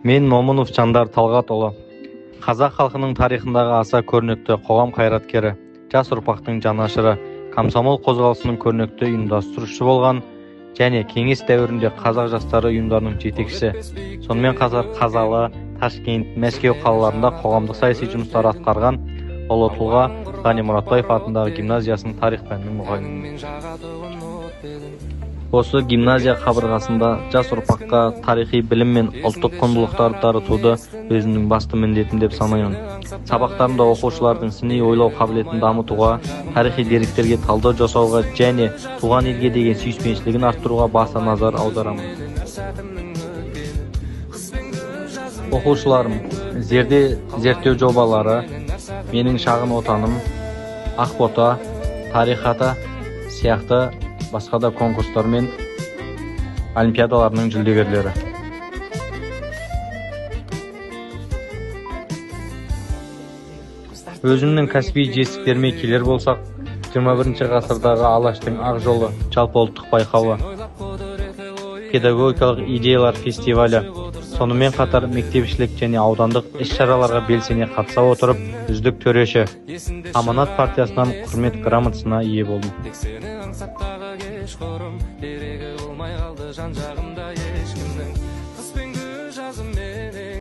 Мен Момунов Жандар Талғатұлы. Қазақ халқының тарихындағы аса көрнекті қоғам қайраткері, жас ұрпақтың жанашыры, комсомол қозғалысының көрнекті ұйымдастырушысы болған және кеңес дәуірінде қазақ жастары ұйымдарының жетекшісі. Сонымен қатар Қазалы, Ташкент, Мәскеу қалаларында қоғамдық саяси жұмыстар атқарған ұлы тұлға Ғани Мұратбаев атындағы гимназиясының тарих пәнінің мұғалімі. Осы гимназия қабырғасында жас ұрпаққа тарихи білім мен ұлттық құндылықтарды дарытуды өзінің басты міндетім деп санаймын. Сабақтарымда оқушылардың сыни ойлау қабілетін дамытуға, тарихи деректерге талдау жасауға және туған елге деген сүйіспеншілігін арттыруға баса назар аударамын. Оқушыларым, зерттеу жобалары, менің шағын отаным, Ақбота, тарих ата сияқты басқа да конкурстар мен олимпиадаларының жүлдегерлері. Өзімнің кәсіби жетістіктеріме келер болсақ, 21 ғасырдағы Алаштың ақ жолы жалпы ұлттық байқауы, педагогикалық идеялар фестивалі, сонымен қатар мектепішілік және аудандық іс-шараларға белсене қатыса отырып, үздік төреші, Аманат партиясынан құрмет грамотасына ие болдым.